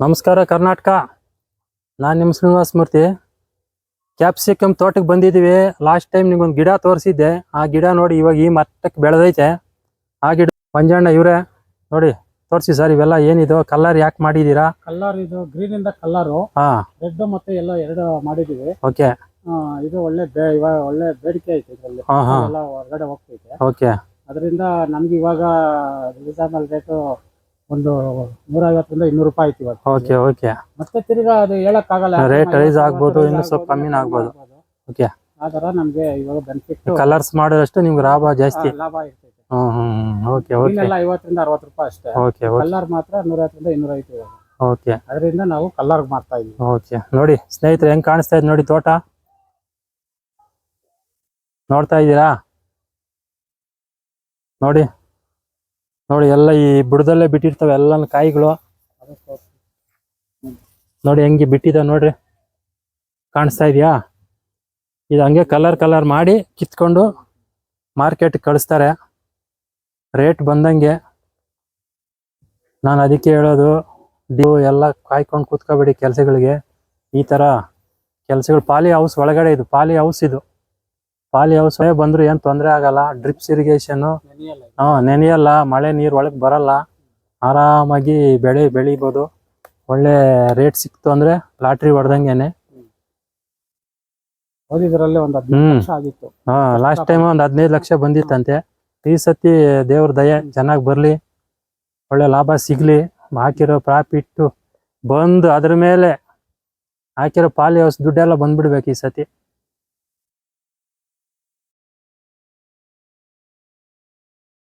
ನಮಸ್ಕಾರ ಕರ್ನಾಟಕ. ನಾನು ನಿಮ್ಮ ಶ್ರೀನಿವಾಸ ಮೂರ್ತಿ. ಕ್ಯಾಪ್ಸಿಕಮ್ ತೋಟಕ್ಕೆ ಬಂದಿದ್ದೀವಿ. ಲಾಸ್ಟ್ ಟೈಮ್ ನಿಮ್ಗೊಂದು ಗಿಡ ತೋರಿಸಿದ್ದೆ. ಆ ಗಿಡ ನೋಡಿ ಇವಾಗ ಈ ಮಟ್ಟಕ್ಕೆ ಬೆಳೆದೈತೆ. ಆ ಗಿಡ ಮಂಜಣ್ಣ ಇವರೇ ನೋಡಿ ತೋರಿಸಿ ಸರ್. ಇವೆಲ್ಲ ಏನಿದು ಕಲರ್ ಯಾಕೆ ಮಾಡಿದ್ದೀರಾ? ಕಲರ್ ಇದು ಗ್ರೀನ್ ಇಂದ ಕಲರು ರೆಡ್ ಮತ್ತೆ ಎಲ್ಲ ಎರಡು ಮಾಡಿದೀವಿ. ಓಕೆ, ಇದು ಇವಾಗ ಒಳ್ಳೆ ಬೇಡಿಕೆ ಐತೆ ಇದರಲ್ಲಿ. ಎಲ್ಲ ಹೊರಗಡೆ ಹೋಗ್ತೈತೆ. ಓಕೆ, ಅದರಿಂದ ನಮ್ಗೆ ಇವಾಗ ರೀಸನಬಲ್ ರೇಟು ಒಂದು 150 ರಿಂದ 200 ರೂಪಾಯಿ ಐತಿ ಇವಾಗ. Okay, okay. ಮತ್ತೆ ತಿರ್ಗಾ ಅದು ಹೇಳಕ್ಕಾಗಲ್ಲ, ರೇಟ್ ರೈಸ್ ಆಗ್ಬೋದು, ಇನ್ನು ಸ್ವಲ್ಪ ಕಮ್ಮಿನ ಆಗ್ಬೋದು. ಓಕೆ, ಆ ತರ ನಮ್ಗೆ ಇವಾಗ ಬೆನಿಫಿಟ್. ಕಲರ್ಸ್ ಮಾಡಿದಷ್ಟು ನಿಮ್ಗೆ ಲಾಭ ಜಾಸ್ತಿ. ಲಾಭ ಇರ್ತೈತೆ. Okay, okay. 50 ರಿಂದ 60 ರೂಪಾಯಿ ಅಷ್ಟೇ. ಓಕೆ, ಕಲರ್ ಮಾತ್ರ 150 ರಿಂದ 200 ಐತಿ ಇವಾಗ. ಓಕೆ. ಅದರಿಂದ ನಾವು ಕಲರ್ ಮಾಡ್ತಾ ಇದೀವಿ. ಓಕೆ, ನೋಡಿ ಸ್ನೇಹಿತರೆ ಹೆಂಗ್ ಕಾಣಿಸ್ತಾ ಇದೆ ನೋಡಿ ತೋಟ. ನೋಡ್ತಾ ಇದ್ದೀರಾ? ನೋಡಿ ನೋಡಿ ಎಲ್ಲ ಈ ಬುಡದಲ್ಲೇ ಬಿಟ್ಟಿರ್ತವೆ ಎಲ್ಲ ಕಾಯಿಗಳು. ನೋಡಿ ಹೆಂಗೆ ಬಿಟ್ಟಿದೆ ನೋಡ್ರಿ, ಕಾಣಿಸ್ತಾ ಇದೆಯಾ? ಇದು ಹಂಗೆ ಕಲರ್ ಮಾಡಿ ಕಿತ್ಕೊಂಡು ಮಾರ್ಕೆಟ್ ಕಳಿಸ್ತಾರೆ ರೇಟ್ ಬಂದಂಗೆ. ನಾನು ಅದಕ್ಕೆ ಹೇಳೋದು, ಎಲ್ಲ ಕಾಯ್ಕೊಂಡು ಕೂತ್ಕೋಬೇಡಿ ಕೆಲಸಗಳಿಗೆ. ಈ ಥರ ಕೆಲಸಗಳು ಪಾಲಿ ಹೌಸ್ ಒಳಗಡೆ, ಇದು ಪಾಲಿ ಹೌಸ್. ಇದು ಪಾಲಿ ಹೌಸ್ ಬಂದ್ರು ಏನು ತೊಂದರೆ ಆಗಲ್ಲ. ಡ್ರಿಪ್ಸ್ ಇರಿಗೇಷನ್ ನೆನೆಯಲ್ಲ, ಮಳೆ ನೀರು ಒಳಗೆ ಬರಲ್ಲ. ಆರಾಮಾಗಿ ಬೆಳಿಬೋದು. ಒಳ್ಳೆ ರೇಟ್ ಸಿಕ್ತು ಅಂದ್ರೆ ಲಾಟ್ರಿ ಹೊಡೆದಂಗೆನೆ. ಓದಿದ್ರಲ್ಲಿ ಒಂದು 15 ಲಕ್ಷ ಆಗಿತ್ತು. ಲಾಸ್ಟ್ ಟೈಮ್ ಒಂದು 15 ಲಕ್ಷ ಬಂದಿತ್ತಂತೆ. ಈ ಸತಿ ದೇವ್ರ ದಯೆ ಚೆನ್ನಾಗಿ ಬರ್ಲಿ, ಒಳ್ಳೆ ಲಾಭ ಸಿಗ್ಲಿ. ಹಾಕಿರೋ ಪ್ರಾಫಿಟ್ ಬಂದು ಅದ್ರ ಮೇಲೆ ಹಾಕಿರೋ ಪಾಲಿ ಹೌಸ್ ದುಡ್ಡೆಲ್ಲ ಬಂದ್ಬಿಡ್ಬೇಕು ಈ ಸತಿ.